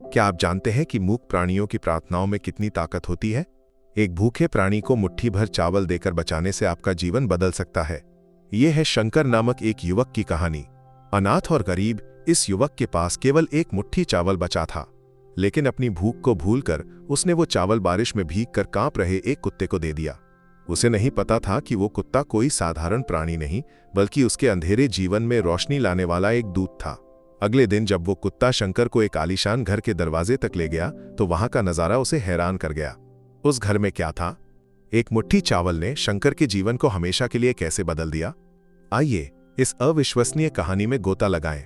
क्या आप जानते हैं कि मूक प्राणियों की प्रार्थनाओं में कितनी ताकत होती है? एक भूखे प्राणी को मुट्ठी भर चावल देकर बचाने से आपका जीवन बदल सकता है। यह है शंकर नामक एक युवक की कहानी। अनाथ और गरीब इस युवक के पास केवल एक मुट्ठी चावल बचा था, लेकिन अपनी भूख को भूलकर उसने वो चावल बारिश में भीग कर कांप रहे एक कुत्ते को दे दिया। उसे नहीं पता था कि वो कुत्ता कोई साधारण प्राणी नहीं, बल्कि उसके अंधेरे जीवन में रोशनी लाने वाला एक दूत था। अगले दिन जब वो कुत्ता शंकर को एक आलीशान घर के दरवाजे तक ले गया तो वहां का नजारा उसे हैरान कर गया। उस घर में क्या था? एक मुट्ठी चावल ने शंकर के जीवन को हमेशा के लिए कैसे बदल दिया? आइए इस अविश्वसनीय कहानी में गोता लगाएं।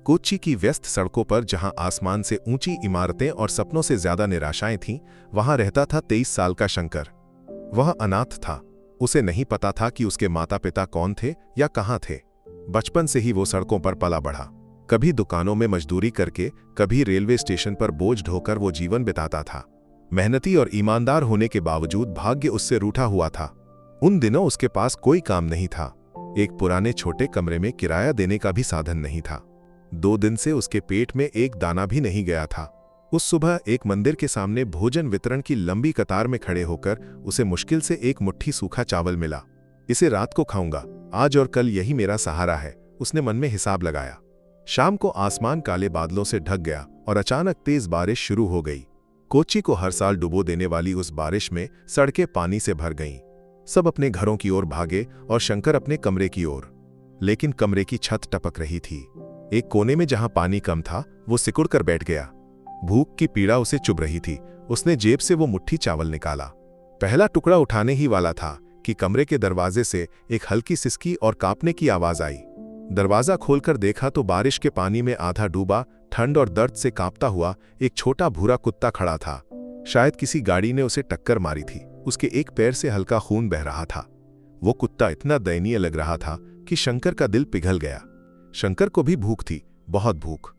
कोच्चि की व्यस्त सड़कों पर, जहां आसमान से ऊंची इमारतें और सपनों से ज्यादा निराशाएं थीं, वहां रहता था 23 साल का शंकर। वह अनाथ था। उसे नहीं पता था कि उसके माता पिता कौन थे या कहां थे। बचपन से ही वो सड़कों पर पला बढ़ा। कभी दुकानों में मजदूरी करके, कभी रेलवे स्टेशन पर बोझ ढोकर वो जीवन बिताता था। मेहनती और ईमानदार होने के बावजूद भाग्य उससे रूठा हुआ था। उन दिनों उसके पास कोई काम नहीं था। एक पुराने छोटे कमरे में किराया देने का भी साधन नहीं था। 2 दिन से उसके पेट में एक दाना भी नहीं गया था। उस सुबह एक मंदिर के सामने भोजन वितरण की लंबी कतार में खड़े होकर उसे मुश्किल से एक मुट्ठी सूखा चावल मिला। इसे रात को खाऊंगा, आज और कल यही मेरा सहारा है, उसने मन में हिसाब लगाया। शाम को आसमान काले बादलों से ढक गया और अचानक तेज बारिश शुरू हो गई। कोच्चि को हर साल डुबो देने वाली उस बारिश में सड़कें पानी से भर गईं। सब अपने घरों की ओर भागे और शंकर अपने कमरे की ओर। लेकिन कमरे की छत टपक रही थी। एक कोने में जहां पानी कम था, वो सिकुड़ कर बैठ गया। भूख की पीड़ा उसे चुभ रही थी। उसने जेब से वो मुट्ठी चावल निकाला। पहला टुकड़ा उठाने ही वाला था कि कमरे के दरवाजे से एक हल्की सिसकी और कांपने की आवाज आई। दरवाजा खोलकर देखा तो बारिश के पानी में आधा डूबा, ठंड और दर्द से कांपता हुआ एक छोटा भूरा कुत्ता खड़ा था। शायद किसी गाड़ी ने उसे टक्कर मारी थी। उसके एक पैर से हल्का खून बह रहा था। वो कुत्ता इतना दयनीय लग रहा था कि शंकर का दिल पिघल गया। शंकर को भी भूख थी, बहुत भूख।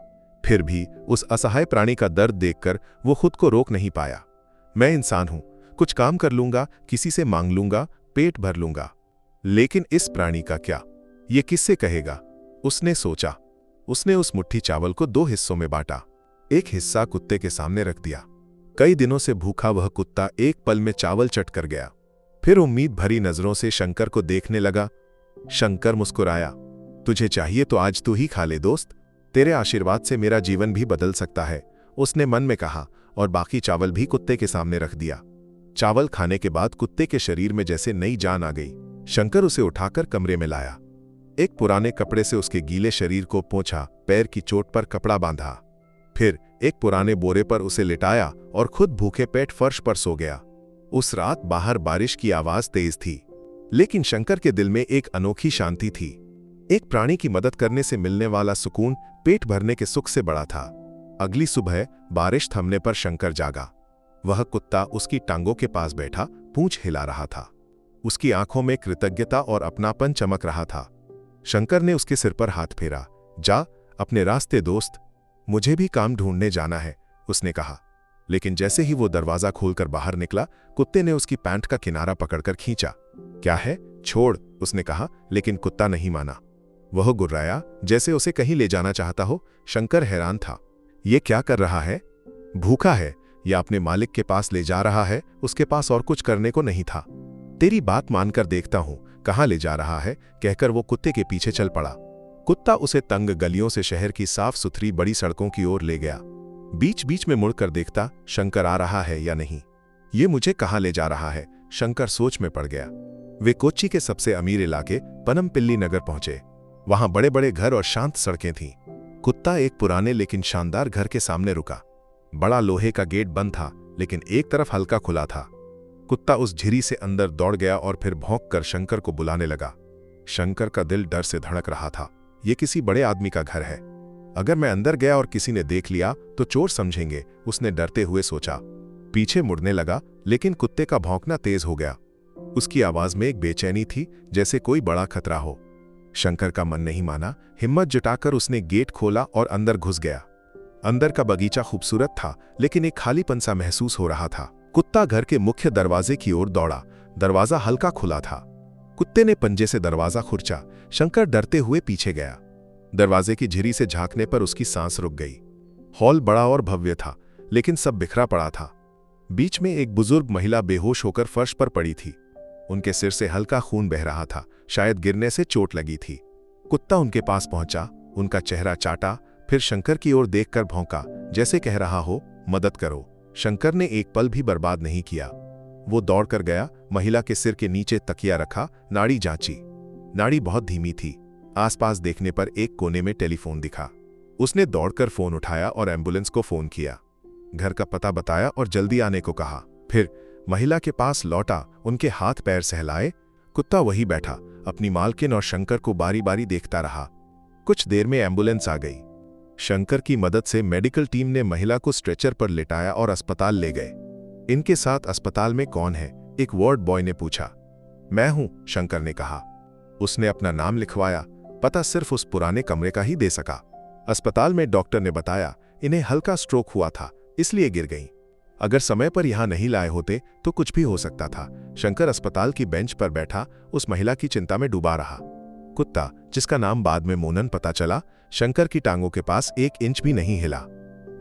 फिर भी उस असहाय प्राणी का दर्द देखकर वो खुद को रोक नहीं पाया। मैं इंसान हूं, कुछ काम कर लूंगा, किसी से मांग लूंगा, पेट भर लूंगा, लेकिन इस प्राणी का क्या? ये किससे कहेगा? उसने सोचा। उसने उस मुट्ठी चावल को 2 हिस्सों में बांटा। एक हिस्सा कुत्ते के सामने रख दिया। कई दिनों से भूखा वह कुत्ता एक पल में चावल चट कर गया। फिर उम्मीद भरी नजरों से शंकर को देखने लगा। शंकर मुस्कुराया। तुझे चाहिए तो आज तू ही खा ले दोस्त, तेरे आशीर्वाद से मेरा जीवन भी बदल सकता है, उसने मन में कहा और बाकी चावल भी कुत्ते के सामने रख दिया। चावल खाने के बाद कुत्ते के शरीर में जैसे नई जान आ गई। शंकर उसे उठाकर कमरे में लाया। एक पुराने कपड़े से उसके गीले शरीर को पोंछा, पैर की चोट पर कपड़ा बांधा। फिर एक पुराने बोरे पर उसे लिटाया और खुद भूखे पेट फर्श पर सो गया। उस रात बाहर बारिश की आवाज तेज थी, लेकिन शंकर के दिल में एक अनोखी शांति थी। एक प्राणी की मदद करने से मिलने वाला सुकून पेट भरने के सुख से बड़ा था। अगली सुबह बारिश थमने पर शंकर जागा। वह कुत्ता उसकी टांगों के पास बैठा पूंछ हिला रहा था। उसकी आंखों में कृतज्ञता और अपनापन चमक रहा था। शंकर ने उसके सिर पर हाथ फेरा। जा अपने रास्ते दोस्त, मुझे भी काम ढूंढने जाना है, उसने कहा। लेकिन जैसे ही वो दरवाजा खोलकर बाहर निकला, कुत्ते ने उसकी पैंट का किनारा पकड़कर खींचा। क्या है, छोड़, उसने कहा, लेकिन कुत्ता नहीं माना। वह गुर्राया जैसे उसे कहीं ले जाना चाहता हो। शंकर हैरान था। ये क्या कर रहा है? भूखा है या अपने मालिक के पास ले जा रहा है? उसके पास और कुछ करने को नहीं था। तेरी बात मानकर देखता हूं कहां ले जा रहा है, कहकर वो कुत्ते के पीछे चल पड़ा। कुत्ता उसे तंग गलियों से शहर की साफ सुथरी बड़ी सड़कों की ओर ले गया। बीच बीच में मुड़कर देखता शंकर आ रहा है या नहीं। ये मुझे कहां ले जा रहा है? शंकर सोच में पड़ गया। वे कोच्चि के सबसे अमीर इलाके पनमपिल्ली नगर पहुंचे। वहां बड़े बड़े घर और शांत सड़कें थीं। कुत्ता एक पुराने लेकिन शानदार घर के सामने रुका। बड़ा लोहे का गेट बंद था, लेकिन एक तरफ हल्का खुला था। कुत्ता उस झिरी से अंदर दौड़ गया और फिर भौंक कर शंकर को बुलाने लगा। शंकर का दिल डर से धड़क रहा था। ये किसी बड़े आदमी का घर है। अगर मैं अंदर गया और किसी ने देख लिया तो चोर समझेंगे, उसने डरते हुए सोचा। पीछे मुड़ने लगा, लेकिन कुत्ते का भौंकना तेज हो गया। उसकी आवाज में एक बेचैनी थी, जैसे कोई बड़ा खतरा हो। शंकर का मन नहीं माना। हिम्मत जुटाकर उसने गेट खोला और अंदर घुस गया। अंदर का बगीचा खूबसूरत था, लेकिन एक खालीपन सा महसूस हो रहा था। कुत्ता घर के मुख्य दरवाजे की ओर दौड़ा। दरवाजा हल्का खुला था। कुत्ते ने पंजे से दरवाजा खुरचा। शंकर डरते हुए पीछे गया। दरवाजे की झिरी से झांकने पर उसकी सांस रुक गई। हॉल बड़ा और भव्य था, लेकिन सब बिखरा पड़ा था। बीच में एक बुजुर्ग महिला बेहोश होकर फर्श पर पड़ी थी। उनके सिर से हल्का खून बह रहा था, शायद गिरने से चोट लगी थी। कुत्ता उनके पास पहुंचा, उनका चेहरा चाटा, फिर शंकर की ओर देखकर भौंका, जैसे कह रहा हो, मदद करो। शंकर ने एक पल भी बर्बाद नहीं किया। वो दौड़कर गया, महिला के सिर के नीचे तकिया रखा, नाड़ी जांची। नाड़ी बहुत धीमी थी। आसपास देखने पर एक कोने में टेलीफोन दिखा। उसने दौड़कर फोन उठाया और एम्बुलेंस को फोन किया। घर का पता बताया और जल्दी आने को कहा। फिर महिला के पास लौटा, उनके हाथ पैर सहलाए। कुत्ता वही बैठा, अपनी मालकिन और शंकर को बारी बारी देखता रहा। कुछ देर में एम्बुलेंस आ गई। शंकर की मदद से मेडिकल टीम ने महिला को स्ट्रेचर पर लिटाया और अस्पताल ले गए। इनके साथ अस्पताल में कौन है? एक वार्ड बॉय ने पूछा। मैं हूं, शंकर ने कहा। उसने अपना नाम लिखवाया, पता सिर्फ उस पुराने कमरे का ही दे सका। अस्पताल में डॉक्टर ने बताया, इन्हें हल्का स्ट्रोक हुआ था, इसलिए गिर गईं। अगर समय पर यहां नहीं लाए होते तो कुछ भी हो सकता था। शंकर अस्पताल की बेंच पर बैठा उस महिला की चिंता में डूबा रहा। कुत्ता, जिसका नाम बाद में मोनन पता चला, शंकर की टांगों के पास 1 इंच भी नहीं हिला।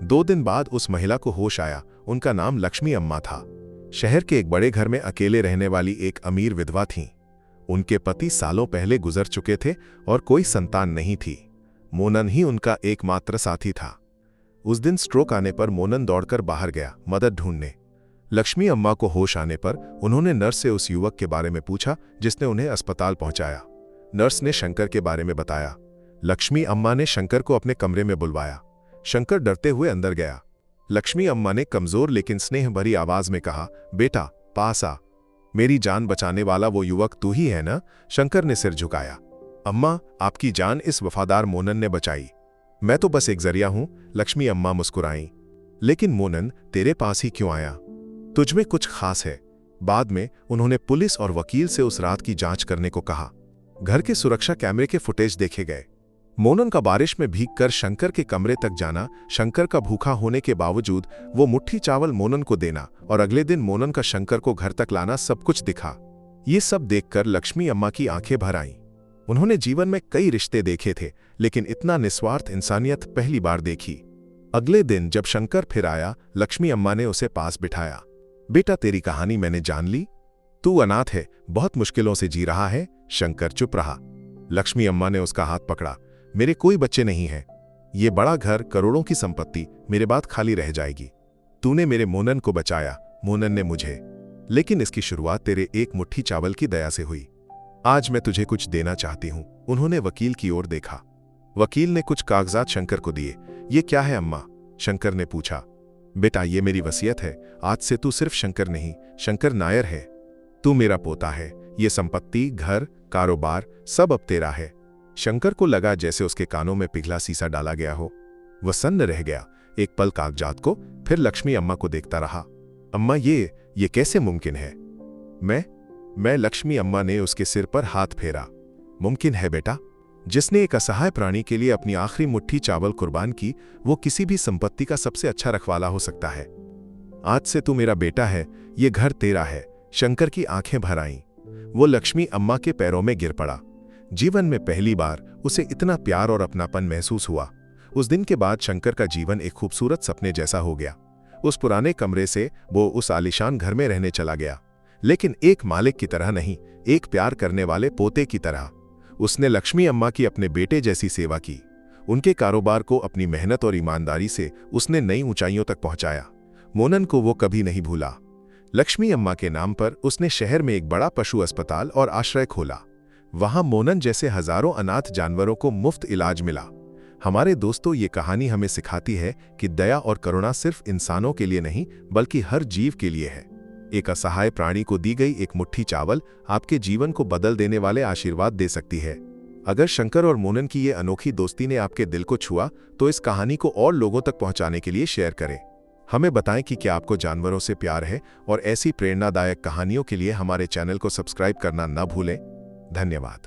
2 दिन बाद उस महिला को होश आया। उनका नाम लक्ष्मी अम्मा था। शहर के एक बड़े घर में अकेले रहने वाली एक अमीर विधवा थीं। उनके पति सालों पहले गुजर चुके थे और कोई संतान नहीं थी। मोनन ही उनका एकमात्र साथी था। उस दिन स्ट्रोक आने पर मोनन दौड़कर बाहर गया, मदद ढूंढने। लक्ष्मी अम्मा को होश आने पर उन्होंने नर्स से उस युवक के बारे में पूछा जिसने उन्हें अस्पताल पहुंचाया। नर्स ने शंकर के बारे में बताया। लक्ष्मी अम्मा ने शंकर को अपने कमरे में बुलवाया। शंकर डरते हुए अंदर गया। लक्ष्मी अम्मा ने कमजोर लेकिन स्नेह भरी आवाज में कहा, बेटा पास आ, मेरी जान बचाने वाला वो युवक तू ही है ना? शंकर ने सिर झुकाया। अम्मा, आपकी जान इस वफादार मोनन ने बचाई। मैं तो बस एक जरिया हूं, लक्ष्मी अम्मा मुस्कुराई। लेकिन मोनन तेरे पास ही क्यों आया? तुझमें कुछ खास है। बाद में उन्होंने पुलिस और वकील से उस रात की जांच करने को कहा। घर के सुरक्षा कैमरे के फुटेज देखे गए। मोनन का बारिश में भीगकर शंकर के कमरे तक जाना, शंकर का भूखा होने के बावजूद वो मुट्ठी चावल मोनन को देना और अगले दिन मोनन का शंकर को घर तक लाना, सब कुछ दिखा। ये सब देखकर लक्ष्मी अम्मा की आंखें भर आईं। उन्होंने जीवन में कई रिश्ते देखे थे, लेकिन इतना निस्वार्थ इंसानियत पहली बार देखी। अगले दिन जब शंकर फिर आया, लक्ष्मी अम्मा ने उसे पास बिठाया। बेटा, तेरी कहानी मैंने जान ली। तू अनाथ है, बहुत मुश्किलों से जी रहा है। शंकर चुप रहा। लक्ष्मी अम्मा ने उसका हाथ पकड़ा। मेरे कोई बच्चे नहीं हैं। ये बड़ा घर, करोड़ों की संपत्ति मेरे बाद खाली रह जाएगी। तूने मेरे मोनन को बचाया, मोनन ने मुझे। लेकिन इसकी शुरुआत तेरे एक मुट्ठी चावल की दया से हुई। आज मैं तुझे कुछ देना चाहती हूं। उन्होंने वकील की ओर देखा। वकील ने कुछ कागजात शंकर को दिए। ये क्या है अम्मा? शंकर ने पूछा। बेटा, ये मेरी वसीयत है। आज से तू सिर्फ शंकर नहीं, शंकर नायर है। तू मेरा पोता है। ये संपत्ति, घर, कारोबार सब अब तेरा है। शंकर को लगा जैसे उसके कानों में पिघला शीशा डाला गया हो। वह सन्न रह गया, एक पल कागजात को, फिर लक्ष्मी अम्मा को देखता रहा। अम्मा, ये कैसे मुमकिन है? मैं लक्ष्मी अम्मा ने उसके सिर पर हाथ फेरा। मुमकिन है बेटा। जिसने एक असहाय प्राणी के लिए अपनी आखिरी मुट्ठी चावल कुर्बान की, वो किसी भी संपत्ति का सबसे अच्छा रखवाला हो सकता है। आज से तू मेरा बेटा है, ये घर तेरा है। शंकर की आंखें भर आईं। वो लक्ष्मी अम्मा के पैरों में गिर पड़ा। जीवन में पहली बार उसे इतना प्यार और अपनापन महसूस हुआ। उस दिन के बाद शंकर का जीवन एक खूबसूरत सपने जैसा हो गया। उस पुराने कमरे से वो उस आलीशान घर में रहने चला गया, लेकिन एक मालिक की तरह नहीं, एक प्यार करने वाले पोते की तरह। उसने लक्ष्मी अम्मा की अपने बेटे जैसी सेवा की। उनके कारोबार को अपनी मेहनत और ईमानदारी से उसने नई ऊंचाइयों तक पहुंचाया। मोनन को वो कभी नहीं भूला। लक्ष्मी अम्मा के नाम पर उसने शहर में एक बड़ा पशु अस्पताल और आश्रय खोला। वहां मोनन जैसे हजारों अनाथ जानवरों को मुफ्त इलाज मिला। हमारे दोस्तों, ये कहानी हमें सिखाती है कि दया और करुणा सिर्फ इंसानों के लिए नहीं, बल्कि हर जीव के लिए है। एक असहाय प्राणी को दी गई एक मुट्ठी चावल आपके जीवन को बदल देने वाले आशीर्वाद दे सकती है। अगर शंकर और मोनन की ये अनोखी दोस्ती ने आपके दिल को छुआ, तो इस कहानी को और लोगों तक पहुंचाने के लिए शेयर करें। हमें बताएं कि क्या आपको जानवरों से प्यार है, और ऐसी प्रेरणादायक कहानियों के लिए हमारे चैनल को सब्सक्राइब करना न भूलें। धन्यवाद।